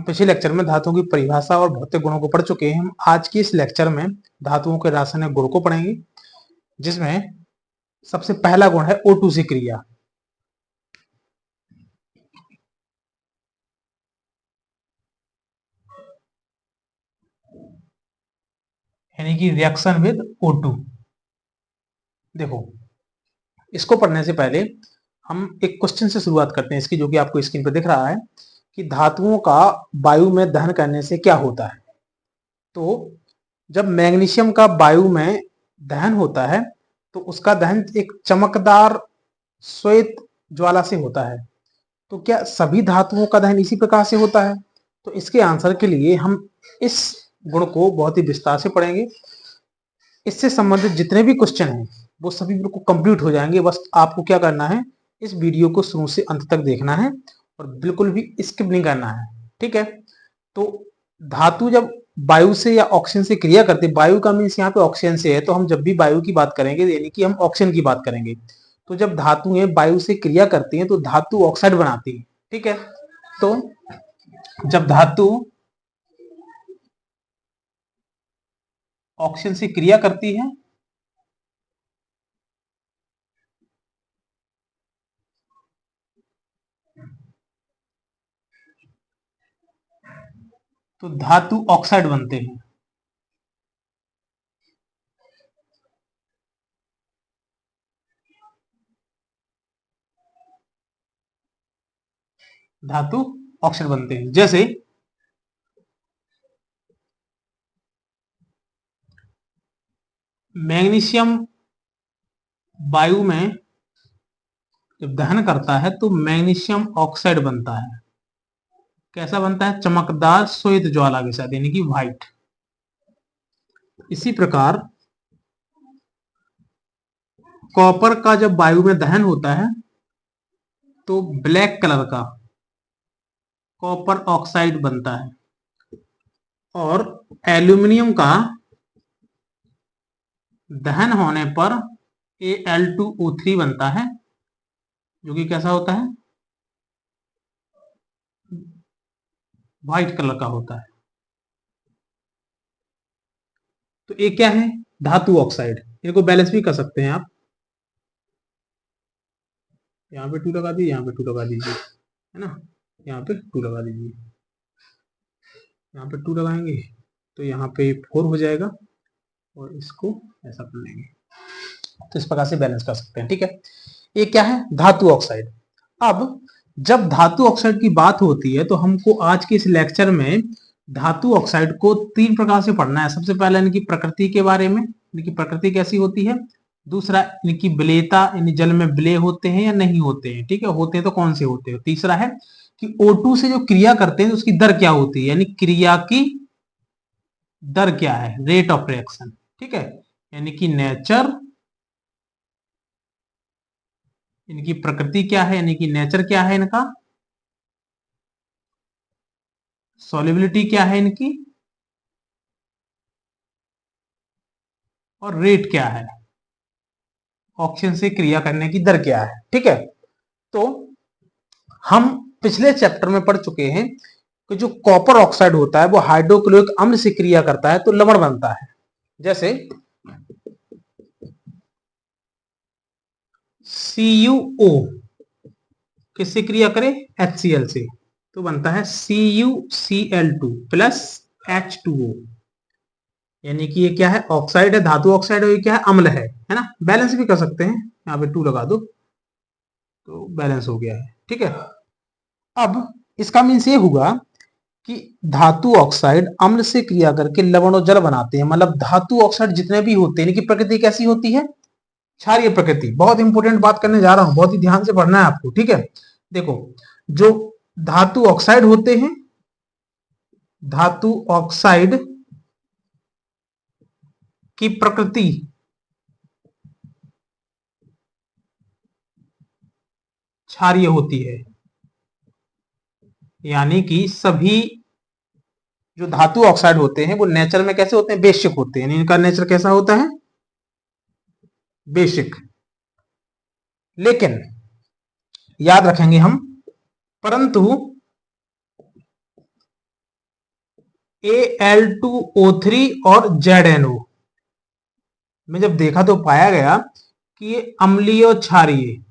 पिछले लेक्चर में धातुओं की परिभाषा और भौतिक गुणों को पढ़ चुके हैं। हम आज के इस लेक्चर में धातुओं के रासायनिक गुण को पढ़ेंगे, जिसमें सबसे पहला गुण है O2 से क्रिया। यानी कि रिएक्शन विद O2। देखो, इसको पढ़ने से पहले हम एक क्वेश्चन से शुरुआत करते हैं इसकी, जो कि आपको स्क्रीन पर दिख रहा है कि धातुओं का वायु में दहन करने से क्या होता है। तो जब मैग्नीशियम का वायु में दहन होता है तो उसका दहन एक चमकदार श्वेत ज्वाला से होता है। तो क्या सभी धातुओं का दहन इसी प्रकार से होता है? तो इसके आंसर के लिए हम इस गुण को बहुत ही विस्तार से पढ़ेंगे। इससे संबंधित जितने भी क्वेश्चन हैं वो सभी बिल्कुल कंप्लीट हो जाएंगे। बस आपको क्या करना है, इस वीडियो को शुरू से अंत तक देखना है और बिल्कुल भी स्किप नहीं करना है, ठीक है। तो धातु जब वायु से या ऑक्सीजन से क्रिया करती है, वायु का मीन्स यहाँ पे ऑक्सीजन से है, तो हम जब भी वायु की बात करेंगे यानी कि हम ऑक्सीजन की बात करेंगे। तो जब धातुएं वायु से क्रिया करती हैं तो धातु ऑक्साइड बनाती है, ठीक है। तो जब धातु ऑक्सीजन से क्रिया करती है तो धातु ऑक्साइड बनते हैं। धातु ऑक्साइड बनते हैं, जैसे मैग्नीशियम वायु में जब दहन करता है तो मैग्नीशियम ऑक्साइड बनता है। कैसा बनता है? चमकदार श्वेत ज्वाला के साथ, यानी कि व्हाइट। इसी प्रकार कॉपर का जब वायु में दहन होता है तो ब्लैक कलर का कॉपर ऑक्साइड बनता है। और एल्यूमिनियम का दहन होने पर Al2O3 बनता है, जो कि कैसा होता है? व्हाइट कलर का होता है। तो ये क्या है? धातु ऑक्साइड। इनको बैलेंस भी कर सकते हैं आप। यहाँ पे 2 लगा दीजिए, यहाँ पे 2 लगा दीजिए, है ना। यहाँ पे 2 लगा दीजिए, यहाँ पे 2 लगाएंगे तो यहाँ पे 4 हो जाएगा और इसको ऐसा कर लेंगे। तो इस प्रकार से बैलेंस कर सकते हैं, ठीक है। ये क्या है? धातु ऑक्साइड। अब जब धातु ऑक्साइड की बात होती है तो हमको आज के इस लेक्चर में धातु ऑक्साइड को 3 प्रकार से पढ़ना है। सबसे पहले इनकी प्रकृति के बारे में, इनकी प्रकृति कैसी होती है। दूसरा, इनकी विलेयता, यानी जल में विलेय होते हैं या नहीं होते हैं, ठीक है। होते हैं तो कौन से होते हैं। तीसरा है कि O2 से जो क्रिया करते हैं तो उसकी दर क्या होती है, यानी क्रिया की दर क्या है, रेट ऑफ रिएक्शन, ठीक है। यानी कि नेचर, इनकी प्रकृति क्या है, यानी कि नेचर क्या है इनका, सॉल्युबिलिटी क्या है इनकी, और रेट क्या है, ऑक्सीजन से क्रिया करने की दर क्या है, ठीक है। तो हम पिछले चैप्टर में पढ़ चुके हैं कि जो कॉपर ऑक्साइड होता है वो हाइड्रोक्लोरिक अम्ल से क्रिया करता है तो लवण बनता है। जैसे CuO किससे क्रिया करे? HCl से, तो बनता है CuCl2 प्लस H2O। यानी कि ये क्या है? ऑक्साइड है, धातु ऑक्साइड है। ये क्या है? अम्ल है ना। बैलेंस भी कर सकते हैं, यहाँ पे 2 लगा दो तो बैलेंस हो गया है, ठीक है। अब इसका मीन्स ये हुआ कि धातु ऑक्साइड अम्ल से क्रिया करके लवण और जल बनाते हैं। मतलब धातु ऑक्साइड जितने भी होते हैं इनकी प्रकृति कैसी होती है? क्षारीय प्रकृति। बहुत इंपॉर्टेंट बात करने जा रहा हूं, बहुत ही ध्यान से पढ़ना है आपको, ठीक है। देखो, जो धातु ऑक्साइड होते हैं, धातु ऑक्साइड की प्रकृति क्षारीय होती है। यानी कि सभी जो धातु ऑक्साइड होते हैं वो नेचर में कैसे होते हैं? बेसिक होते हैं। इनका नेचर कैसा होता है? बेसिक। लेकिन याद रखेंगे हम, परंतु Al2O3 और ZNO में जब देखा तो पाया गया कि ये अम्लीय और क्षारीय,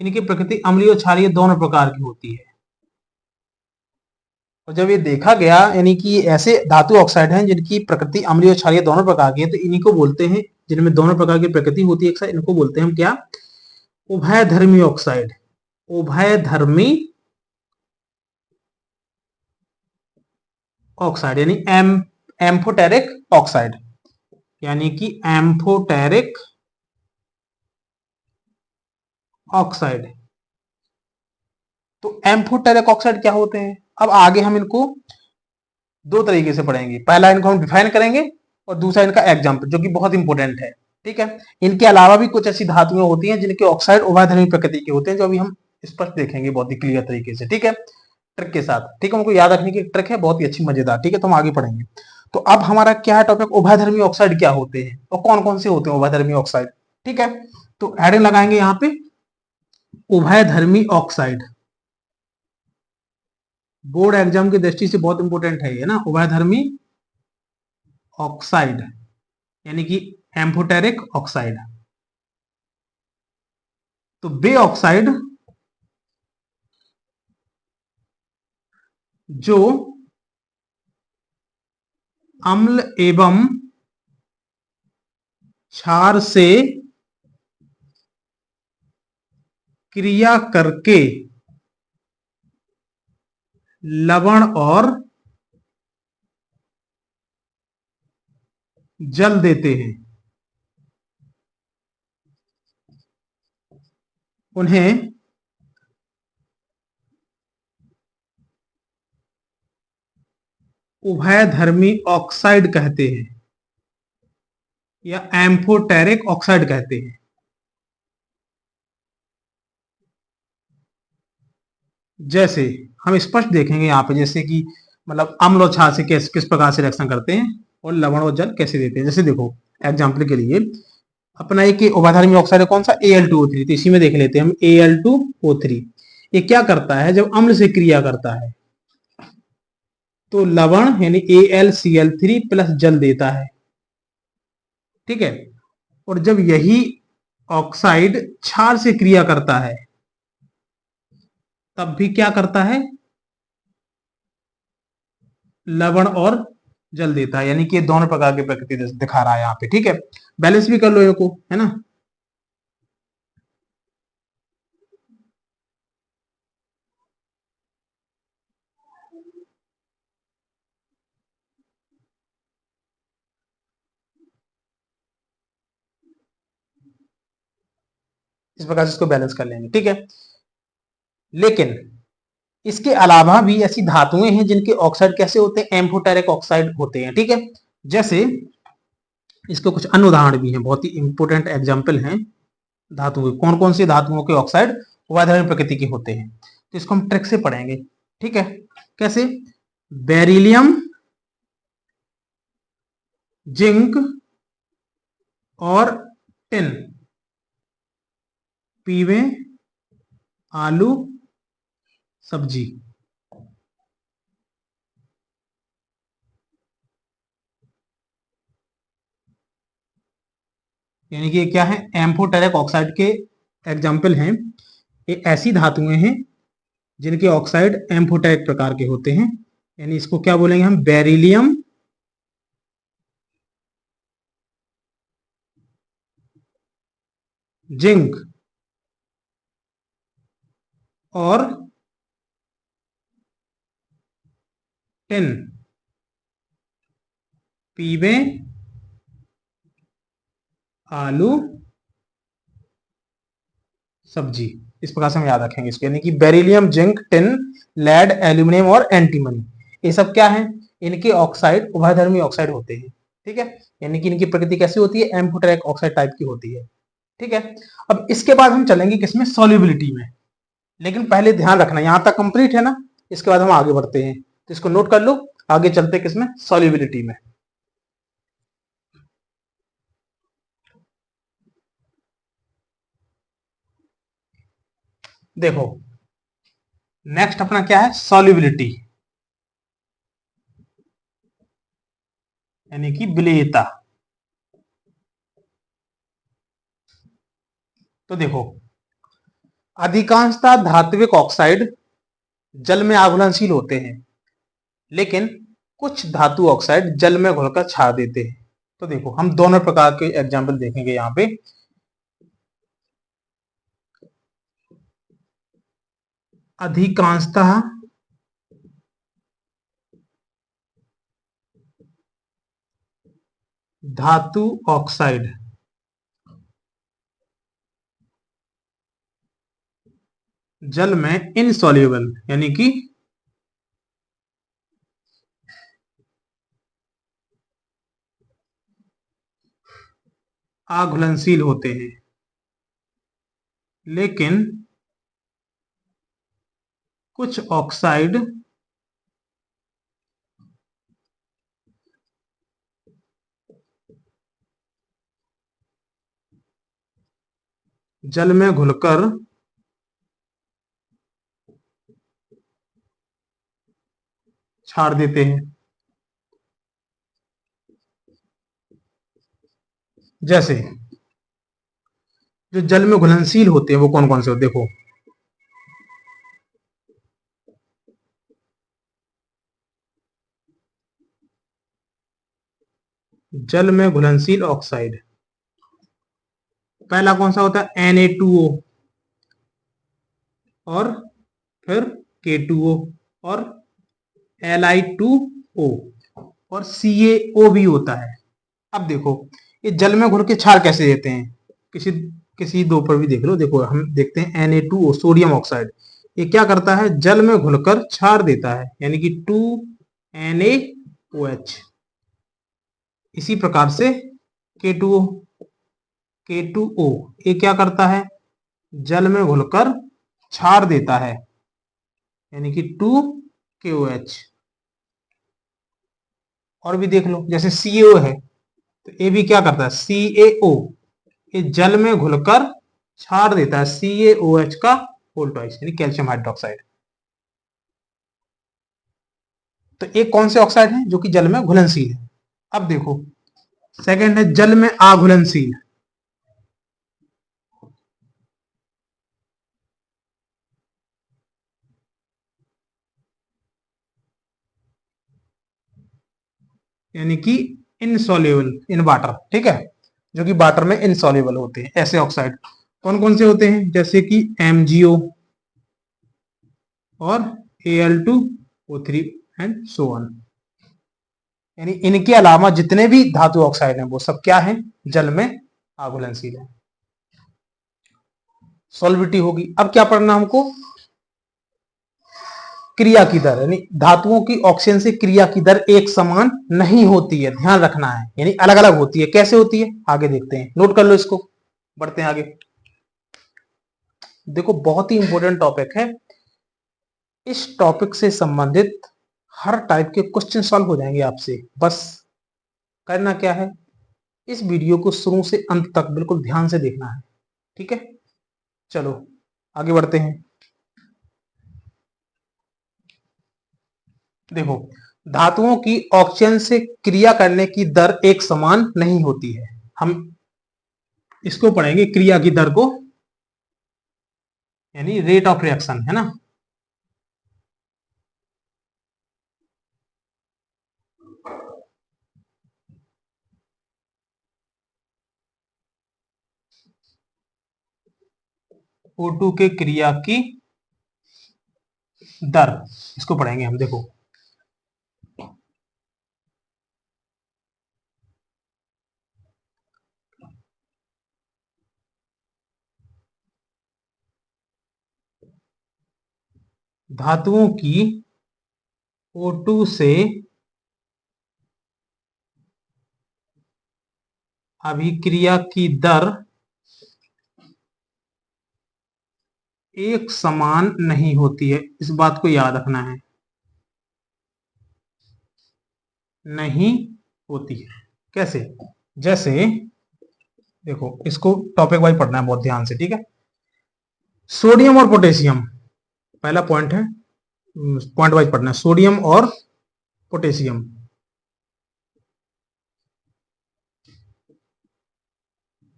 इनकी प्रकृति अम्लीय और क्षारीय दोनों प्रकार की होती है। और जब ये देखा गया यानी कि ये ऐसे धातु ऑक्साइड हैं जिनकी प्रकृति अम्लीय और क्षारीय दोनों प्रकार की है, तो इन्हीं को बोलते हैं, जिनमें दोनों प्रकार की प्रकृति होती है एक साथ, इनको बोलते हैं हम क्या? उभयधर्मी ऑक्साइड। उभयधर्मी ऑक्साइड यानी एम्फोटेरिक ऑक्साइड, यानी कि एम्फोटेरिक ऑक्साइड। तो एम्फोटेरिक ऑक्साइड क्या होते हैं? अब आगे हम इनको दो तरीके से पढ़ेंगे। पहला इनको हम डिफाइन करेंगे और दूसरा इनका एग्जाम्पल, जो कि बहुत इंपॉर्टेंट है। ठीक है, इनके अलावा भी कुछ ऐसी धातुएं होती हैं जिनके ऑक्साइड उभयधर्मी प्रकृति के होते हैं, जो अभी हम स्पष्ट देखेंगे बहुत ही क्लियर तरीके से। ठीक है, ट्रिक के साथ। ठीक है, उनको याद रखने की ट्रिक है, बहुत ही अच्छी मजेदार। ठीक है, तो हम आगे पढ़ेंगे। तो अब हमारा क्या है टॉपिक? उभयधर्मी ऑक्साइड क्या होते हैं और कौन कौन से होते हैं उभयधर्मी ऑक्साइड। ठीक है, तो हेडिंग लगाएंगे यहाँ पे उभयधर्मी ऑक्साइड। बोर्ड एग्जाम की दृष्टि से बहुत इंपॉर्टेंट है ये ना, उभयधर्मी ऑक्साइड यानी कि एम्फोटेरिक ऑक्साइड। तो बे ऑक्साइड जो अम्ल एवं क्षार से क्रिया करके लवण और जल देते हैं, उन्हें उभयधर्मी ऑक्साइड कहते हैं या एम्फोटेरिक ऑक्साइड कहते हैं। जैसे हम स्पष्ट देखेंगे यहाँ पे, जैसे कि मतलब अम्ल और क्षार से किस प्रकार से रिएक्शन करते हैं और लवण और जल कैसे देते हैं। जैसे देखो एग्जाम्पल के लिए अपना एक उभयधर्मी ऑक्साइड है कौन सा? Al2O3। तो इसी में देख लेते हैं हम Al2O3। ये क्या करता है? जब अम्ल से क्रिया करता है तो लवण यानी AlCl3 प्लस जल देता है। ठीक है, और जब यही ऑक्साइड क्षार से क्रिया करता है तब भी क्या करता है? लवण और जल देता है, यानी कि दोनों प्रकार की प्रकृति दिखा रहा है यहाँ पे। ठीक है, बैलेंस भी कर लो इनको, है ना। इस प्रकार से इसको बैलेंस कर लेंगे। ठीक है, लेकिन इसके अलावा भी ऐसी धातुएं हैं जिनके ऑक्साइड कैसे होते हैं? एम्फोटेरिक ऑक्साइड होते हैं। ठीक है, जैसे इसके कुछ अन्य उदाहरण भी हैं, बहुत ही इंपॉर्टेंट एग्जाम्पल हैं धातुओं के। कौन कौन सी धातुओं के ऑक्साइड उभयधर्मी प्रकृति के होते हैं, तो इसको हम ट्रिक से पढ़ेंगे। ठीक है, कैसे? बेरिलियम, जिंक और टिन पीवे आलू सब्जी। यानी कि ये क्या है? एम्फोटेरिक ऑक्साइड के एग्जाम्पल हैं। ये ऐसी धातुएं हैं जिनके ऑक्साइड एम्फोटेरिक प्रकार के होते हैं, यानी इसको क्या बोलेंगे हम? बेरिलियम, जिंक और टिन पीवे आलू सब्जी। इस प्रकार से हम याद रखेंगे इसको, यानी कि beryllium, zinc, tin, lead, aluminium और एंटीमनी, ये सब क्या है? इनके ऑक्साइड उभयधर्मी ऑक्साइड होते हैं। ठीक है, यानी कि इनकी प्रकृति कैसी होती है? एम्फोटेरिक ऑक्साइड टाइप की होती है। ठीक है, अब इसके बाद हम चलेंगे किसमें? सॉल्युबिलिटी में। लेकिन पहले ध्यान रखना, यहां तक कंप्लीट है ना, इसके बाद हम आगे बढ़ते हैं, तो इसको नोट कर लो। आगे चलते किसमें? सॉल्युबिलिटी में। देखो नेक्स्ट अपना क्या है? सॉल्युबिलिटी। यानी कि विलेयता। तो देखो, अधिकांशतः धात्विक ऑक्साइड जल में आघुलनशील होते हैं, लेकिन कुछ धातु ऑक्साइड जल में घुलकर छाड़ देते हैं। तो देखो, हम दोनों प्रकार के एग्जाम्पल देखेंगे यहाँ पे। अधिकांशतः धातु ऑक्साइड जल में इनसॉल्युबल यानी कि अघुलनशील होते हैं, लेकिन कुछ ऑक्साइड जल में घुलकर छाड़ देते हैं। जैसे जो जल में घुलनशील होते हैं वो कौन कौन से होते हैं? देखो, जल में घुलनशील ऑक्साइड, पहला कौन सा होता है? Na2O, और फिर K2O, और Li2O, और CaO भी होता है। अब देखो, ये जल में घुल के क्षार कैसे देते हैं? किसी किसी दो पर भी देख लो। देखो, हम देखते हैं Na2O, सोडियम ऑक्साइड, ये क्या करता है? जल में घुलकर क्षार देता है, यानी कि 2NaOH। इसी प्रकार से K2O, K2O ये क्या करता है? जल में घुलकर क्षार देता है, यानी कि 2KOH। और भी देख लो, जैसे CaO है, तो ये भी क्या करता है? CaO ये जल में घुलकर क्षार देता है, CaOH का होल ट्वाइस, यानी कैल्शियम हाइड्रोक्साइड। तो एक कौन से ऑक्साइड है जो कि जल में घुलनशील है? अब देखो, सेकंड है जल में अघुलनशील। यानी कि इनसॉल्युबल इन वाटर, ठीक है, जो कि वाटर में इनसॉल्युबल होते हैं। ऐसे ऑक्साइड कौन कौन से होते हैं? जैसे कि MgO और Al2O3 एंड सो ऑन। यानी इनके अलावा जितने भी धातु ऑक्साइड हैं वो सब क्या है? जल में अघुलनशील है। सॉल्विटी होगी। अब क्या पढ़ना हमको? क्रिया की दर, यानी धातुओं की ऑक्सीजन से क्रिया की दर एक समान नहीं होती है, ध्यान रखना है, यानी अलग अलग होती है। कैसे होती है आगे देखते हैं, नोट कर लो इसको, बढ़ते हैं आगे। देखो, बहुत ही इंपॉर्टेंट टॉपिक है। इस टॉपिक से संबंधित हर टाइप के क्वेश्चन सॉल्व हो जाएंगे आपसे। बस करना क्या है, इस वीडियो को शुरू से अंत तक बिल्कुल ध्यान से देखना है, ठीक है? चलो आगे बढ़ते हैं। देखो, धातुओं की ऑक्सीजन से क्रिया करने की दर एक समान नहीं होती है। हम इसको पढ़ेंगे, क्रिया की दर को, यानी रेट ऑफ रिएक्शन, है ना? O2 के क्रिया की दर, इसको पढ़ेंगे हम। देखो, धातुओं की O2 से अभिक्रिया की दर एक समान नहीं होती है, इस बात को याद रखना है, नहीं होती है। कैसे? जैसे देखो, इसको टॉपिक वाइज पढ़ना है बहुत ध्यान से, ठीक है? सोडियम और पोटेशियम, पहला पॉइंट है, पॉइंट वाइज पढ़ना है। सोडियम और पोटेशियम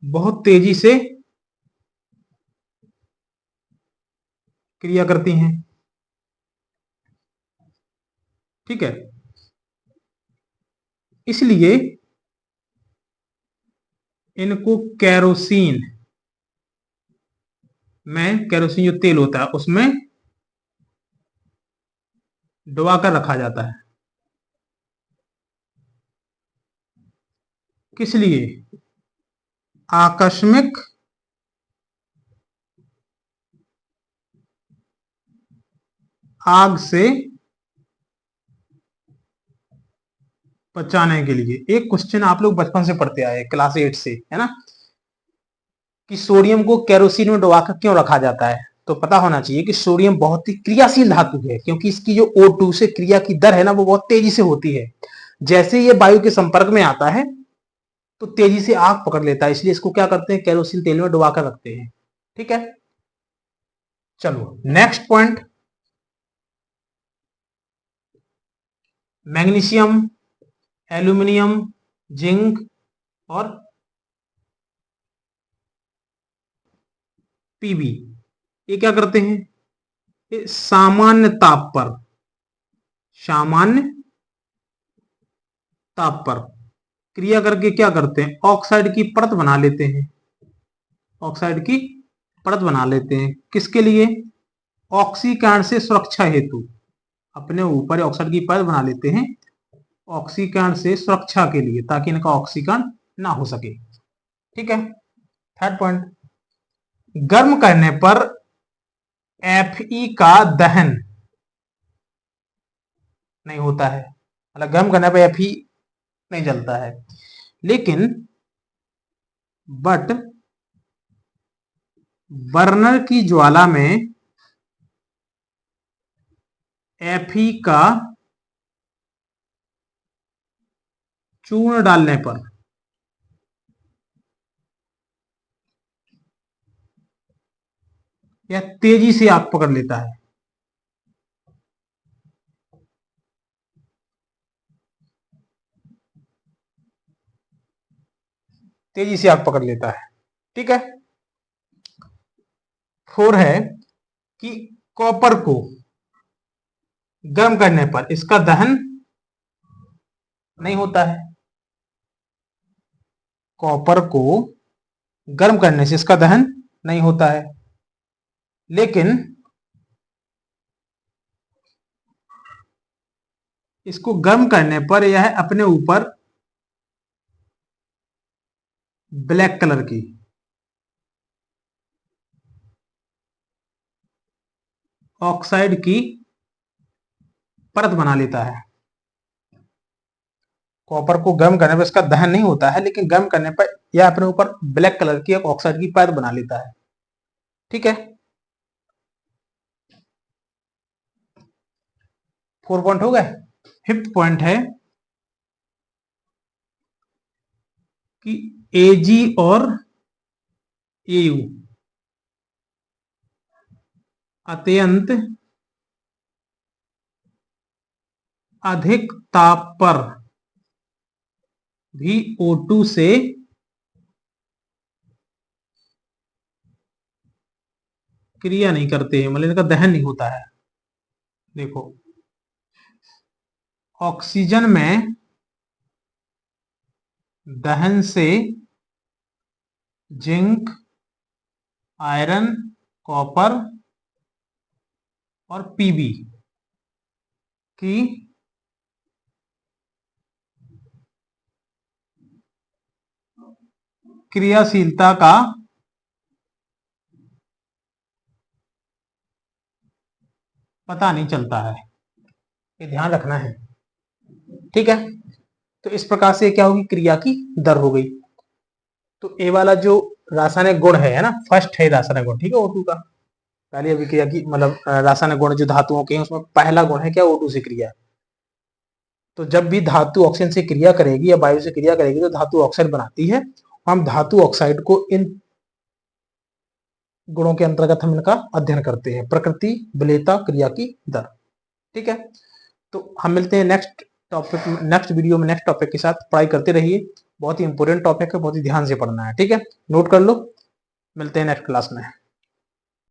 बहुत तेजी से क्रिया करती हैं। ठीक है, इसलिए इनको केरोसिन में, केरोसिन जो तेल होता है उसमें डुबा कर रखा जाता है। किस लिए? आकस्मिक आग से बचाने के लिए। एक क्वेश्चन आप लोग बचपन से पढ़ते आए क्लास 8 से, है ना, कि सोडियम को केरोसिन में डुबाकर क्यों रखा जाता है। तो पता होना चाहिए कि सोडियम बहुत ही क्रियाशील धातु है, क्योंकि इसकी जो O2 से क्रिया की दर है ना, वो बहुत तेजी से होती है। जैसे ये वायु के संपर्क में आता है तो तेजी से आग पकड़ लेता है, इसलिए इसको क्या करते हैं, केरोसिन तेल में डुबाकर रखते हैं। ठीक है, चलो next point, magnesium, aluminium, zinc और पीबी, ये क्या करते हैं, ये सामान्य ताप पर, सामान्य ताप पर क्रिया करके क्या करते हैं, ऑक्साइड की परत बना लेते हैं। ऑक्साइड की परत बना लेते हैं किसके लिए, ऑक्सीकरण से सुरक्षा हेतु। अपने ऊपर ऑक्साइड की परत बना लेते हैं ऑक्सीकरण से सुरक्षा के लिए, ताकि इनका ऑक्सीकरण ना हो सके। ठीक है, थर्ड पॉइंट, गर्म करने पर Fe का दहन नहीं होता है, मतलब गर्म करने पर Fe नहीं जलता है, लेकिन बट बर्नर की ज्वाला में Fe का चूर्ण डालने पर यह तेजी से आग पकड़ लेता है। तेजी से आग पकड़ लेता है। ठीक है, फोर है कि कॉपर को गर्म करने पर इसका दहन नहीं होता है। कॉपर को गर्म करने से इसका दहन नहीं होता है, लेकिन इसको गर्म करने पर यह अपने ऊपर ब्लैक कलर की ऑक्साइड की परत बना लेता है। कॉपर को गर्म करने पर इसका दहन नहीं होता है, लेकिन गर्म करने पर यह अपने ऊपर ब्लैक कलर की एक ऑक्साइड की परत बना लेता है। ठीक है, 4 पॉइंट हो गए। फिफ्थ पॉइंट है कि Ag और Au अत्यंत अधिक ताप पर भी O2 से क्रिया नहीं करते हैं, मतलब इनका दहन नहीं होता है। देखो, ऑक्सीजन में दहन से जिंक, आयरन, कॉपर और पीबी की क्रियाशीलता का पता नहीं चलता है, ये ध्यान रखना है। ठीक है, तो इस प्रकार से क्या होगी, क्रिया की दर हो गई। तो ए वाला जो रासायनिक गुण है ना, फर्स्ट है रासायनिक गुण, ठीक है, O2 का। पहली अभिक्रिया की मतलब रासायनिक गुण जो धातुओं के हैं उसमें पहला गुण है क्या, O2 से क्रिया। तो जब भी धातु ऑक्सीजन से क्रिया करेगी या वायु से क्रिया करेगी तो धातु ऑक्साइड बनाती है। हम धातु ऑक्साइड को इन गुणों के अंतर्गत हम इनका अध्ययन करते हैं, प्रकृति, विलेयता, क्रिया की दर। ठीक है, तो हम मिलते हैं नेक्स्ट टॉपिक नेक्स्ट वीडियो में नेक्स्ट टॉपिक के साथ पढ़ाई करते रहिए। बहुत ही इंपॉर्टेंट टॉपिक है, बहुत ही ध्यान से पढ़ना है, ठीक है, नोट कर लो। मिलते हैं नेक्स्ट क्लास में।